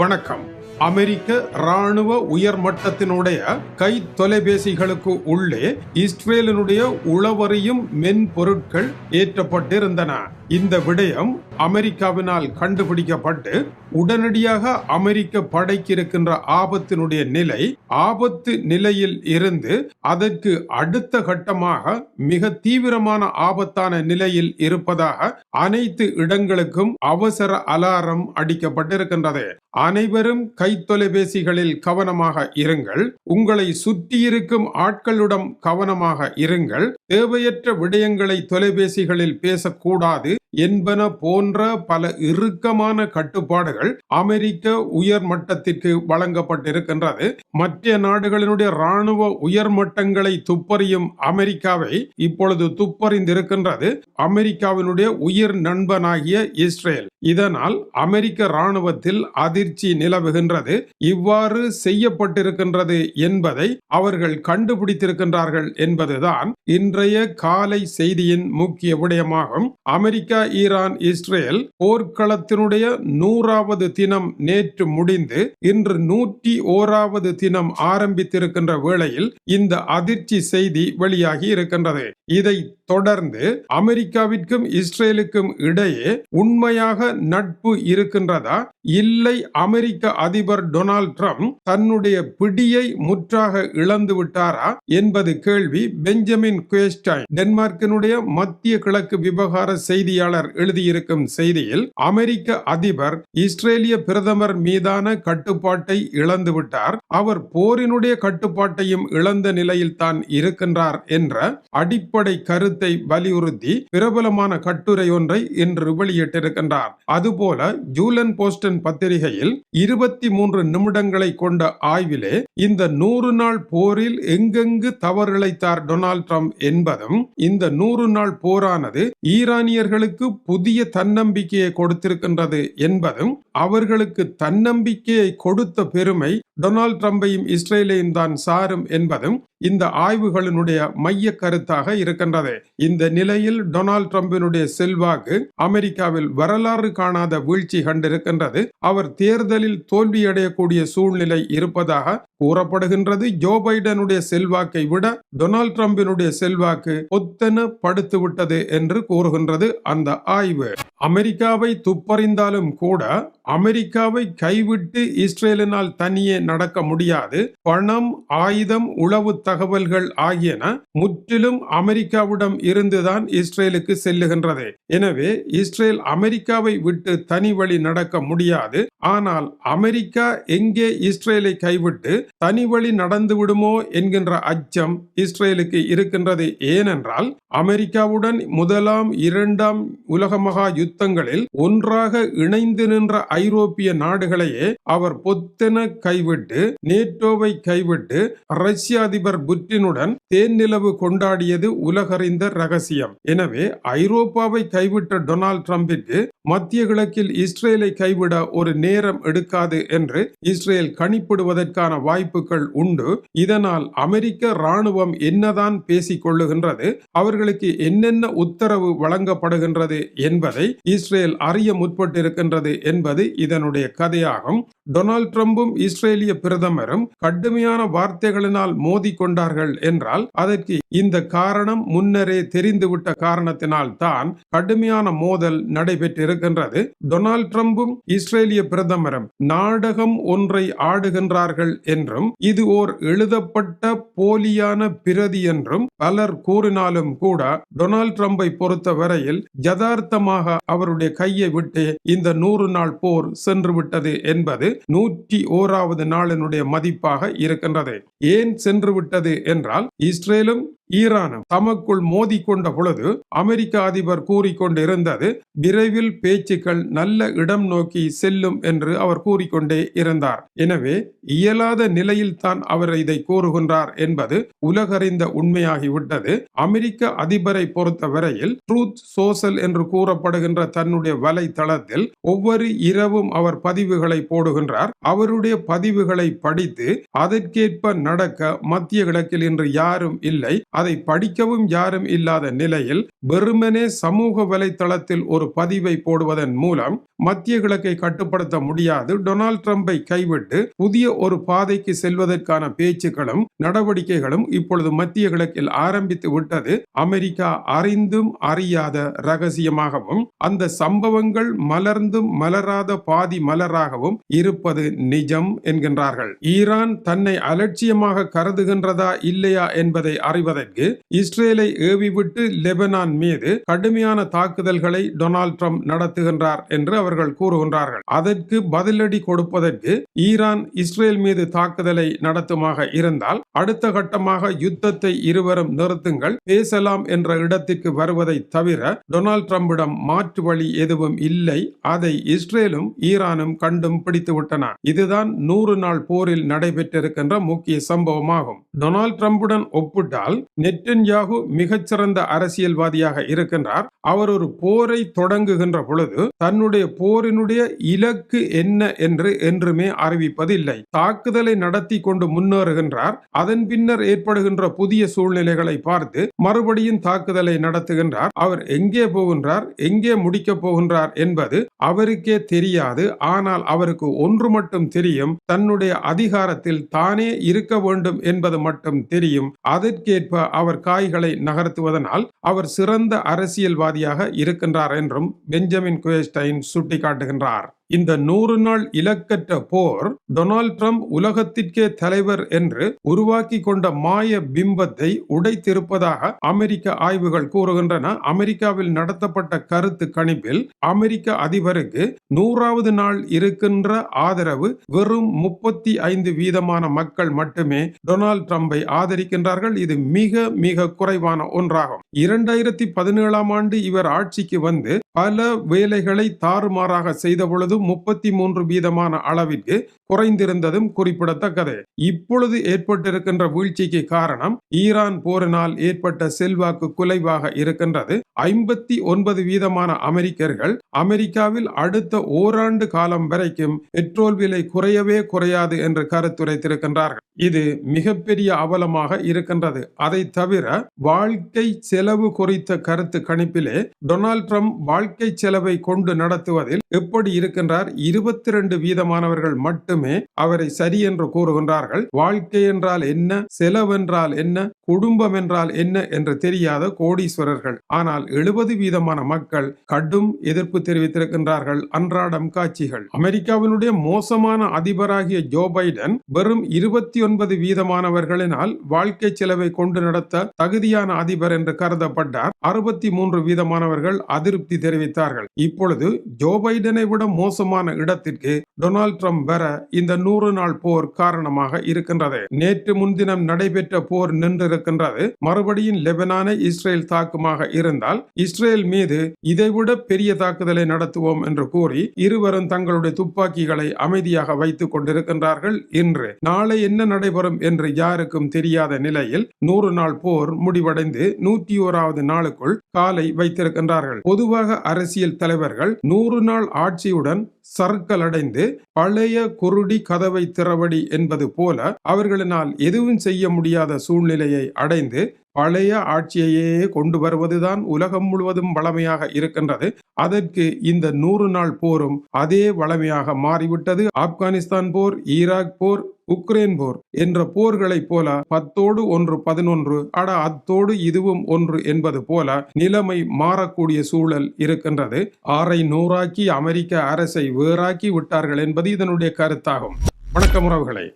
வணக்கம். அமெரிக்க ராணுவ உயர்மட்டத்தினுடைய கை தொலைபேசிகளுக்கு உள்ளே இஸ்ரேலினுடைய உளவறியும் மென்பொருட்கள் ஏற்றப்பட்டிருந்தன. இந்த விடயம் அமெரிக்காவினால் கண்டுபிடிக்கப்பட்டு உடனடியாக அமெரிக்க படைக்கு இருக்கின்ற ஆபத்தினுடைய நிலை ஆபத்து நிலையில் இருந்து அதற்கு அடுத்த கட்டமாக மிக தீவிரமான ஆபத்தான நிலையில் இருப்பதாக அனைத்து இடங்களுக்கும் அவசர அலாரம் அடிக்கப்பட்டிருக்கின்றது. அனைவரும் கைத்தொலைபேசிகளில் கவனமாக இருங்கள். உங்களை சுற்றியிருக்கும் ஆட்களிடம் கவனமாக இருங்கள். தேவையற்ற விடயங்களை தொலைபேசிகளில் பேசக்கூடாது என்பன போன்ற பல இறுக்கமான கட்டுப்பாடுகள் அமெரிக்க உயர்மட்டத்திற்கு வழங்கப்பட்டிருக்கின்றது. மற்ற நாடுகளினுடைய ராணுவ உயர்மட்டங்களை துப்பறியும் அமெரிக்காவை இப்பொழுது துப்பறிந்திருக்கின்றது அமெரிக்காவினுடைய உயிர் நண்பனாகிய இஸ்ரேல். இதனால் அமெரிக்க ராணுவத்தில் அதிர்ச்சி நிலவுகின்றது. இவ்வாறு செய்யப்பட்டிருக்கின்றது என்பதை அவர்கள் கண்டுபிடித்திருக்கின்றார்கள் என்பதுதான் இன்றைய காலை செய்தியின் முக்கிய விடயமாகும். அமெரிக்கா, ஈரான், இஸ்ரேல் போர்க்களத்தினுடைய 100வது தினம் நேற்று முடிந்து இன்று 101வது தினம் ஆரம்பித்திருக்கின்ற வேளையில் இந்த அதிர்ச்சி செய்தி வெளியாகி இருக்கின்றது. இதை தொடர்ந்து அமெரிக்காவிற்கும் இஸ்ரேலுக்கும் இடையே உண்மையாக நட்பு இருக்கின்றதா, இல்லை அமெரிக்க அதிபர் டொனால்ட் ட்ரம்ப் தன்னுடைய பிடியை முற்றாக இழந்து விட்டாரா என்பது கேள்வி. பெஞ்சமின் குவேஸ்டைன் டென்மார்க்கினுடைய மத்திய கிழக்கு விவகார செய்தியாளர் எழுதியிருக்கும் செய்தியில், அமெரிக்க அதிபர் இஸ்ரேலிய பிரதமர் மீதான கட்டுப்பாட்டை இழந்து விட்டார், அவர் போரினுடைய கட்டுப்பாட்டையும் இழந்த நிலையில் தான் இருக்கின்றார் என்ற அடிப்படை கருத்தை வலியுறுத்தி பிரபலமான கட்டுரை ஒன்றை இன்று வெளியிட்டிருக்கின்றார். அதுபோல ஜூலன் போஸ்டன் பத்திரிகையில் 23 நிமிடங்களை கொண்ட ஆய்விலே இந்த 100 நாள் போரில் எங்கெங்கு தவறிழைத்தார் டொனால்ட் ட்ரம்ப் என்பதும், இந்த 100 நாள் போரானது ஈரானியர்களுக்கு புதிய தன்னம்பிக்கையை கொடுத்திருக்கின்றது என்பதும், அவர்களுக்கு தன்னம்பிக்கையை கொடுத்த பெருமை டொனால்ட் ட்ரம்பையும் இஸ்ரேலையும் தான் சாரும் என்பதும் இந்த ஆய்வுகளினுடைய மைய கருத்தாக இருக்கின்றது. இந்த நிலையில் டொனால்ட் ட்ரம்பினுடைய செல்வாக்கு அமெரிக்காவில் வரலாறு காணாத வீழ்ச்சி கண்டிருக்கின்றது. அவர் தேர்தலில் தோல்வியடையக்கூடிய சூழ்நிலை இருப்பதாக கூறப்படுகின்றது. ஜோ பைடனுடைய செல்வாக்கை விட டொனால்ட் ட்ரம்பினுடைய செல்வாக்கு பொத்தன படுத்து விட்டது என்று கூறுகின்றது அந்த ஆய்வு. அமெரிக்காவை துப்பறிந்தாலும் கூட அமெரிக்காவை கைவிட்டு இஸ்ரேலினால் தனியே நடக்க முடியாது. பணம், ஆயுதம், உளவு தகவல்கள் ஆகியன முற்றிலும் அமெரிக்காவிடம் இருந்துதான் இஸ்ரேலுக்கு செல்லுகின்றது. எனவே இஸ்ரேல் அமெரிக்காவை விட்டு தனி வழி நடக்க முடியாது. ஆனால் அமெரிக்கா எங்கே இஸ்ரேலை கைவிட்டு தனி வழி நடந்து விடுமோ என்கின்ற அச்சம் இஸ்ரேலுக்கு இருக்கின்றது. ஏனென்றால் அமெரிக்காவுடன் முதலாம், இரண்டாம் உலக மகா யுத்தங்களில் ஒன்றாக இணைந்து நின்ற ஐரோப்பிய நாடுகளையே அவர் பொத்தென கைவிட்டு, நேட்டோவை கைவிட்டு ரஷ்ய அதிபர் புட்டினுடன் தேன்நிலவு கொண்டாடியது உலகறிந்த ரகசியம். எனவே ஐரோப்பாவை கைவிட்ட டொனால்ட் ட்ரம்பிற்கு மத்திய கிழக்கில் இஸ்ரேலை கைவிட ஒரு நேரம் எடுக்காது என்று இஸ்ரேல் கணிப்பிடுவதற்கான வாய்ப்புகள் உண்டு. இதனால் அமெரிக்க ராணுவம் என்னதான் பேசிக் கொள்ளுகின்றது, அவர்களுக்கு என்னென்ன உத்தரவு வழங்கப்படுகின்றது என்பதை இஸ்ரேல் அறிய முற்பட்டிருக்கின்றது என்பது இதனுடைய கதையாகும். டொனால்ட் ட்ரம்பும் இஸ்ரேலிய பிரதமரும் கடுமையான வார்த்தைகளினால் மோதி கொண்டார்கள் என்றால் அதற்கு இந்த காரணம் முன்னரே தெரிந்துவிட்ட காரணத்தினால் தான் கடுமையான மோதல் நடைபெற்றிருக்கின்றது. டொனால்ட் ட்ரம்பும் இஸ்ரேலிய பிரதமரும் நாடகம் ஒன்றை ஆடுகின்றார்கள் என்றும், இது ஓர் எழுதப்பட்ட போலியான பிரதி என்றும் பலர் கூறினாலும் கூட டொனால்ட் ட்ரம்பை பொறுத்த வரையில் யதார்த்தமாக அவருடைய கையை விட்டு இந்த 100 நாள் போர் சென்று விட்டது என்பது 101வது நாளினுடைய மதிப்பாக இருக்கின்றது. ஏன் சென்று விட்டது என்றால், இஸ்ரேலும் ஈரானும் தமக்குள் மோதி கொண்ட பொழுது அமெரிக்க அதிபர் கூறிக்கொண்டிருந்தது விரைவில் பேச்சுக்கள் நல்ல இடம் நோக்கி செல்லும் என்று அவர் கூறிக்கொண்டே இருந்தார். எனவே இயலாத நிலையில் தான் அவர் இதை கூறுகின்றார் என்பது உலகறிந்த உண்மையாகிவிட்டது. அமெரிக்க அதிபரை பொறுத்தவரையில் ட்ரூத் சோஷல் என்று கூறப்படுகின்ற தன்னுடைய வலைத்தளத்தில் ஒவ்வொரு இரவும் அவர் பதிவுகளை போடுகின்றார். கூறுகின்றார். அவருடைய பதிவுகளை படித்து அதற்கேற்ப நடக்க மத்திய கிழக்கில் இன்று யாரும் இல்லை. அதை படிக்கவும் யாரும் இல்லாத நிலையில் வெறுமனே சமூக வலைத்தளத்தில் ஒரு பதிவை போடுவதன் மூலம் மத்திய கிழக்கை கட்டுப்படுத்த முடியாது. டொனால்ட் ட்ரம்பை கைவிட்டு புதிய ஒரு பாதைக்கு செல்வதற்கான பேச்சுக்களும் நடவடிக்கைகளும் இப்பொழுது மத்திய கிழக்கில் ஆரம்பித்து விட்டது. அமெரிக்கா அறிந்தும் அறியாத ரகசியமாகவும் அந்த சம்பவங்கள் மலர்ந்தும் மலராத பாதி மலராகவும் இருப்பது நிஜம் என்கின்றார்கள். ஈரான் தன்னை அலட்சியமாக கருதுகின்றதா இல்லையா என்பதை அறிவதற்கு இஸ்ரேலை ஏவிவிட்டு லெபனான் மீது கடுமையான தாக்குதல்களை டொனால்ட் ட்ரம்ப் நடத்துகின்றார் என்று அவர்கள் கூறுகின்றார்கள். அதற்கு பதிலடி கொடுப்பதற்கு ஈரான் இஸ்ரேல் மீது தாக்குதலை நடத்துமாக இருந்தால் அடுத்த கட்டமாக யுத்தத்தை இருவரும் நிறுத்துங்கள், பேசலாம் என்ற இடத்திற்கு வருவதை தவிர டொனால்ட் ட்ரம்பிடம் மாற்று வழி எதுவும் இல்லை. அதை இஸ்ரேலும் ஈரானும் கண்டும் பிடித்து விட்டன. இதுதான் 100 நாள் போரில் நடைபெற்றிருக்கின்ற முக்கிய சம்பவமாகும். டொனால்ட் ட்ரம்புடன் ஒப்பிட்டால் நெட்டன்யாகு மிகச்சிறந்த அரசியல்வாதியாக இருக்கின்றார். அவர் ஒரு போரை தொடங்குகின்ற பொழுது தன்னுடைய போரினுடைய இலக்கு என்ன என்று என்றுமே அறிவிப்பதில்லை. தாக்குதலை நடத்தி கொண்டு முன்னேறுகின்றார். அதன் பின்னர் ஏற்படுகின்ற புதிய சூழ்நிலைகளை பார்த்து மறுபடியும் தாக்குதலை நடத்துகின்றார். அவர் எங்கே போகின்றார், எங்கே முடிக்க போகின்றார் என்பது அவருக்கே தெரியாது. ஆனால் அவருக்கு ஒன்று மட்டும் தெரியும், தன்னுடைய அதிகாரத்தில் தானே இருக்க வேண்டும் என்பது மட்டும் தெரியும். அதற்கேற்ப அவர் காய்களை நகர்த்துவதனால் அவர் சிறந்த அரசியல்வாதியாக இருக்கின்றார் என்றும் பெஞ்சமின் குயஸ்டைன் சுட்டிக்காட்டுகின்றார். இந்த 100 நாள் இலக்கற்ற போர் டொனால்ட் ட்ரம்ப் உலகத்திற்கே தலைவர் என்று உருவாக்கி கொண்ட மாய பிம்பத்தை உடைத்திருப்பதாக அமெரிக்க ஆய்வுகள் கூறுகின்றன. அமெரிக்காவில் நடத்தப்பட்ட கருத்து கணிப்பில் அமெரிக்க அதிபருக்கு 100வது நாள் இருக்கின்ற ஆதரவு வெறும் 35% மக்கள் மட்டுமே டொனால்ட் ட்ரம்பை ஆதரிக்கின்றார்கள். இது மிக மிக குறைவான ஒன்றாகும். 2017ஆம் ஆண்டு இவர் ஆட்சிக்கு வந்து பல வேலைகளை தாறுமாறாக செய்த பொழுது 33% அளவிற்கு குறைந்திருந்ததும் குறிப்பிடத்தக்கது. இப்பொழுது ஏற்பட்டிருக்கின்ற வீழ்ச்சிக்கு காரணம் ஈரான் போரினால் ஏற்பட்ட செல்வாக்கு குலைவாக இருக்கின்றது. 59% அமெரிக்கர்கள் அமெரிக்காவில் அடுத்த ஓராண்டு காலம் வரைக்கும் பெட்ரோல் விலை குறையவே குறையாது என்று கருத்துரைத்திருக்கின்றார்கள். இது மிகப்பெரிய அவலமாக இருக்கின்றது. அதை தவிர வாழ்க்கை செலவு குறித்த கருத்து கணிப்பிலே டொனால்ட் ட்ரம்ப் வாழ்க்கை செலவை கொண்டு நடத்துவதில் எப்படி இருக்கின்றார்? 22% மட்டுமே அவரை சரி என்று கூறுகின்றார்கள். வாழ்க்கை என்றால் என்ன, செலவென்றால் என்ன, குடும்பம் என்றால் என்ன என்று தெரியாத கோடீஸ்வரர்கள். ஆனால் 70% மக்கள் கடும் எதிர்ப்பு தெரிவித்திருக்கின்றார்கள். அன்றாடம் காட்சிகள். அமெரிக்காவினுடைய மோசமான அதிபராகிய ஜோ பைடன் வெறும் 29%மானவர்களினால் வாழ்க்கை செலவை கொண்டு நடத்த தகுதியான அதிபர் என்று கருதப்பட்டார். 63%மானவர்கள் அதிருப்தி தெரிவித்தார்கள். இப்பொழுது ஜோ பைடனை விட மோசமான இடத்திற்கு டொனால்ட் ட்ரம்ப் வர இந்த 100 நாள் போர் காரணமாக இருக்கின்றது. நேற்று முன்தினம் நடைபெற்ற போர் நின்றிருக்கின்றது. மறுபடியும் லெபனானை இஸ்ரேல் தாக்குமாக இருந்தால் இஸ்ரேல் மீது இதைவிட பெரிய தாக்குதலை நடத்துவோம் என்று கூறி இருவரும் தங்களுடைய துப்பாக்கிகளை அமைதியாக வைத்துக் கொண்டிருக்கின்றார்கள். இன்று நாளை என்ன நடைபெறும் என்று யாருக்கும் தெரியாத நிலையில் 100 நாள் போர் முடிவடைந்து 101வது நாளுக்குள் காலை வைத்திருக்கின்றார்கள். பொதுவாக அரசியல் தலைவர்கள் 100 நாள் ஆட்சியுடன் சர்க்கல் அடைந்து பழைய குருடி கதவை திறவடி என்பது போல அவர்களினால் எதுவும் செய்ய முடியாத சூழ்நிலையை அடைந்து பழைய ஆட்சியையே கொண்டு வருவதுதான் உலகம் முழுவதும் வளமையாக இருக்கின்றது. அதற்கு இந்த 100 நாள் போரும் அதே வளமையாக மாறிவிட்டது. ஆப்கானிஸ்தான் போர், ஈராக் போர், உக்ரைன் போர் என்ற போர்களைப் போல 10ஓடு 1 11 அத்தோடு இதுவும் ஒன்று என்பது போல நிலைமை மாறக்கூடிய சூழல் இருக்கின்றது. 6ஐ 100ஆக்கி அமெரிக்க அரசை வேறாக்கி விட்டார்கள் என்பது இதனுடைய கருத்தாகும். வணக்கம் உறவுகளே.